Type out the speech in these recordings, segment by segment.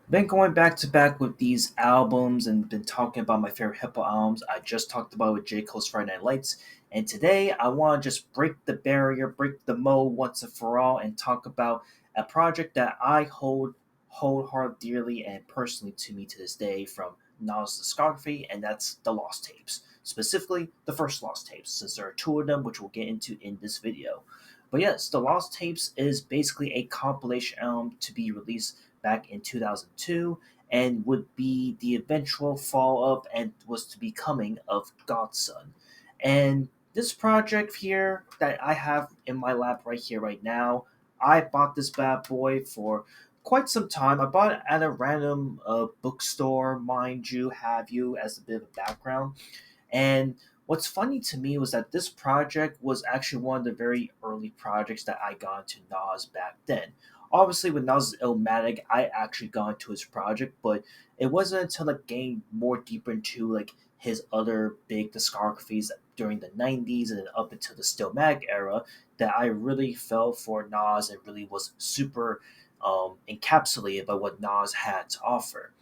Been going back to back with these albums and been talking about my favorite hip hop albums. I just talked about with J. Cole's Friday Night Lights. And today I want to just break the barrier, break the mold once and for all, and talk about a project that I hold dearly and personally to me to this day from Nas' discography, and that's the Lost Tapes. Specifically, the first Lost Tapes, since there are two of them, which we'll get into in this video. But yes, the Lost Tapes is basically a compilation album to be released back in 2002 and would be the eventual follow up and was to be coming of Godson. And this project here that I have in my lap right here, right now, I bought this bad boy for quite some time. I bought it at a random bookstore, mind you, have you, as a bit of background. And what's funny to me was that this project was actually one of the very early projects that I got into Nas back then. Obviously, with Nas Illmatic, I actually got into his project, but it wasn't until like getting more deeper into like his other big discographies during the '90s and then up until the Stillmatic era that I really fell for Nas and really was super encapsulated by what Nas had to offer,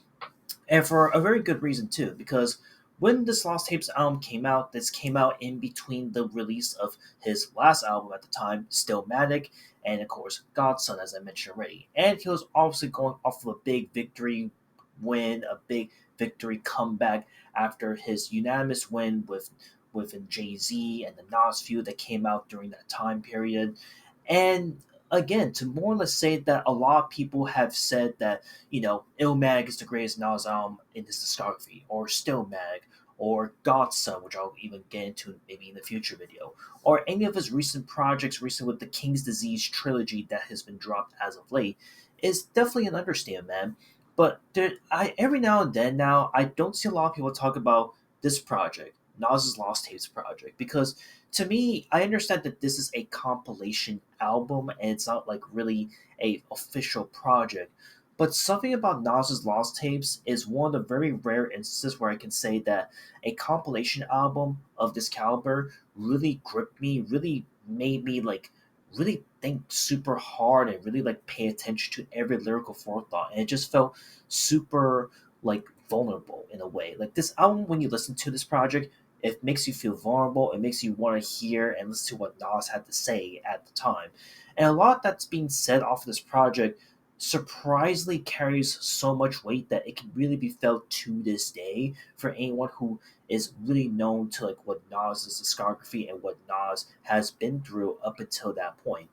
and for a very good reason too. Because when this Lost Tapes album came out, this came out in between the release of his last album at the time, Stillmatic, and of course Godson, as I mentioned already. And he was obviously going off of a big victory win, a big victory comeback after his unanimous win with Jay Z and the Nas feud that came out during that time period. And again, to more or less say that a lot of people have said that, Illmatic is the greatest Nas album in his discography, or Stillmatic, or Godson, which I'll even get into maybe in the future video, or any of his recent projects, recent with the King's Disease trilogy that has been dropped as of late, is definitely an understatement, man. But every now and then now, I don't see a lot of people talk about this project, Nas's Lost Tapes project, because to me, I understand that this is a compilation album and it's not like really a official project. But something about Nas's Lost Tapes is one of the very rare instances where I can say that a compilation album of this caliber really gripped me, really made me like really think super hard and really like pay attention to every lyrical forethought. And it just felt super like vulnerable in a way. Like this album, when you listen to this project, it makes you feel vulnerable. It makes you want to hear and listen to what Nas had to say at the time. And a lot that's being said off of this project surprisingly carries so much weight that it can really be felt to this day for anyone who is really known to like what Nas's discography and what Nas has been through up until that point.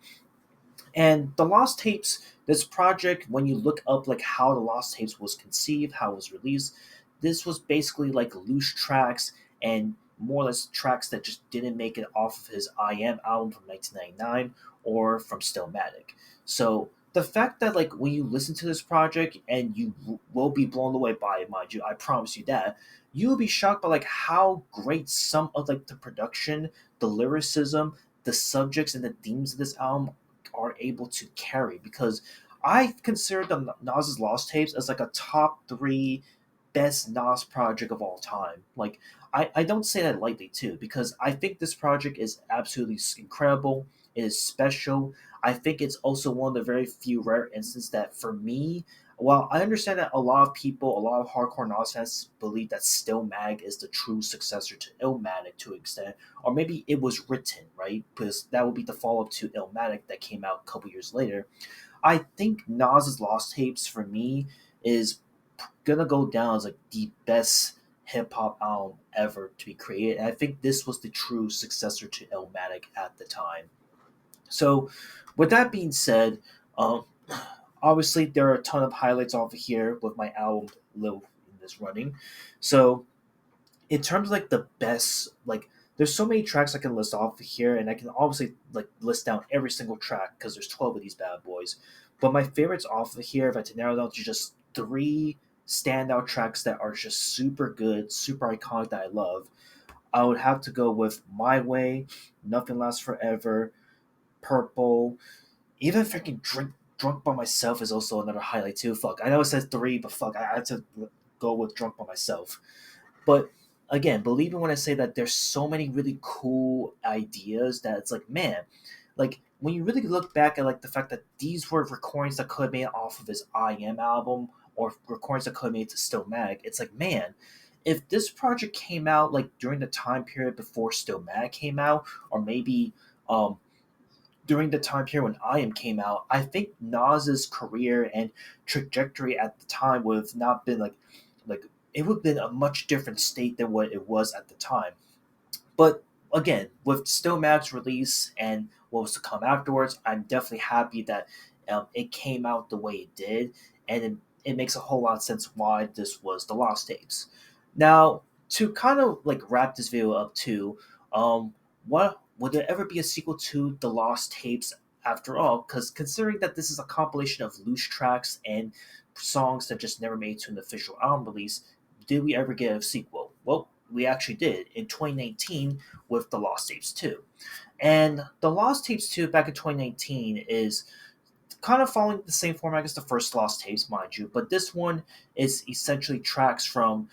And the Lost Tapes, this project, when you look up like how the Lost Tapes was conceived, how it was released, this was basically like loose tracks and more or less tracks that just didn't make it off of his I Am album from 1999 or from Stillmatic. So the fact that like when you listen to this project and you will be blown away by it, mind you, I promise you that, you will be shocked by like how great some of like the production, the lyricism, the subjects and the themes of this album are able to carry, because I consider the Nas's Lost Tapes as like a top three best Nas project of all time. Like I don't say that lightly too, because I think this project is absolutely incredible. It is special. I think it's also one of the very few rare instances that for me, while I understand that a lot of people, a lot of hardcore Nas fans believe that Stillmatic is the true successor to Illmatic to an extent, or maybe it was written, right? Because that would be the follow up to Illmatic that came out a couple years later. I think Nas's Lost Tapes for me is gonna go down as like the best hip hop album ever to be created. And I think this was the true successor to Illmatic at the time. So, with that being said, um, obviously there are a ton of highlights over here with my album Live in this running. So, in terms of like the best, like there's so many tracks I can list off here, and I can obviously like list down every single track because there's 12 of these bad boys. But my favorites off of here, if I had to narrow down to just three standout tracks that are just super good, super iconic that I love, I would have to go with My Way, Nothing Lasts Forever, Purple, even freaking Drunk by Myself is also another highlight too. Fuck, I know it says three, but fuck, I had to go with Drunk by Myself. But again, believe me when I say that there's so many really cool ideas that it's like, man, like when you really look back at like the fact that these were recordings that could have been off of his I Am album or recordings that could have made to Stillmatic. It's like, man, if this project came out like during the time period before Stillmatic came out, or maybe um, during the time period when I Am came out, I think Nas's career and trajectory at the time would have not been like it would have been a much different state than what it was at the time. But again, with Stillmatic's release and what was to come afterwards, I'm definitely happy that it came out the way it did, and it makes a whole lot of sense why this was the Lost Tapes. Now, to kind of like wrap this video up too, what would there ever be a sequel to the Lost Tapes after all? Because considering that this is a compilation of loose tracks and songs that just never made to an official album release, did we ever get a sequel? Well, we actually did in 2019 with The Lost Tapes 2. And The Lost Tapes 2 back in 2019 is kind of following the same format as the first Lost Tapes, mind you, but this one is essentially tracks from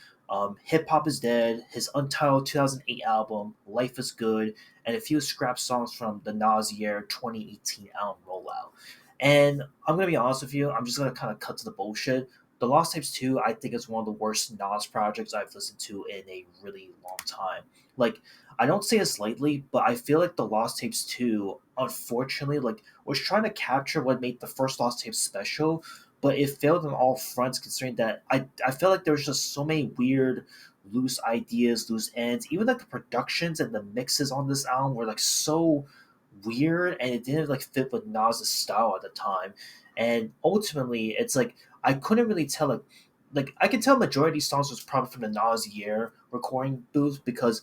Hip Hop is Dead, his untitled 2008 album, Life is Good, and a few scrap songs from the Nas Year 2018 album rollout. And I'm going to be honest with you, I'm just going to kind of cut to the bullshit. The Lost Tapes 2, I think, is one of the worst Nas projects I've listened to in a really long time. Like, I don't say this lightly, but I feel like The Lost Tapes 2, unfortunately, like, was trying to capture what made the first Lost Tapes special, but it failed on all fronts considering that I felt like there was just so many weird, loose ideas, loose ends. Even like the productions and the mixes on this album were like so weird and it didn't like fit with Nas's style at the time. And ultimately it's like I couldn't really tell like I can tell majority of these songs was probably from the Nas Year recording booth because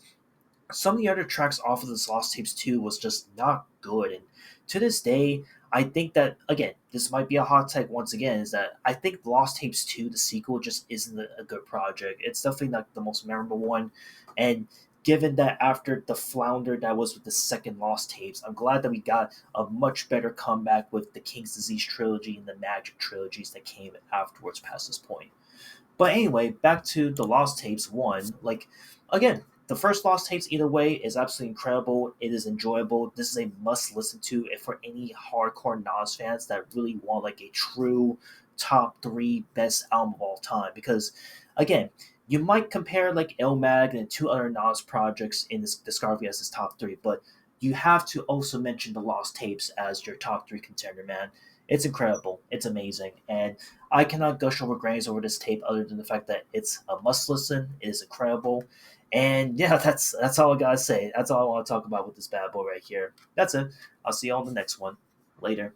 some of the other tracks off of this Lost Tapes 2 was just not good. And to this day, I think that, again, this might be a hot take once again, is that I think Lost Tapes 2, the sequel, just isn't a good project. It's definitely not the most memorable one. And given that after the flounder that was with the second Lost Tapes, I'm glad that we got a much better comeback with the King's Disease trilogy and the Magic trilogies that came afterwards past this point. But anyway, back to the Lost Tapes 1. Like, again, the first Lost Tapes, either way, is absolutely incredible. It is enjoyable. This is a must listen to if for any hardcore Nas fans that really want like a true top three best album of all time. Because, again, you might compare like Illmatic and two other Nas projects in this discography as his top three, but you have to also mention the Lost Tapes as your top three contender, man. It's incredible. It's amazing. And I cannot gush over grains over this tape other than the fact that it's a must listen. It is incredible. And yeah, that's all I gotta say. That's all I want to talk about with this bad boy right here. That's it. I'll see you all in the next one. Later.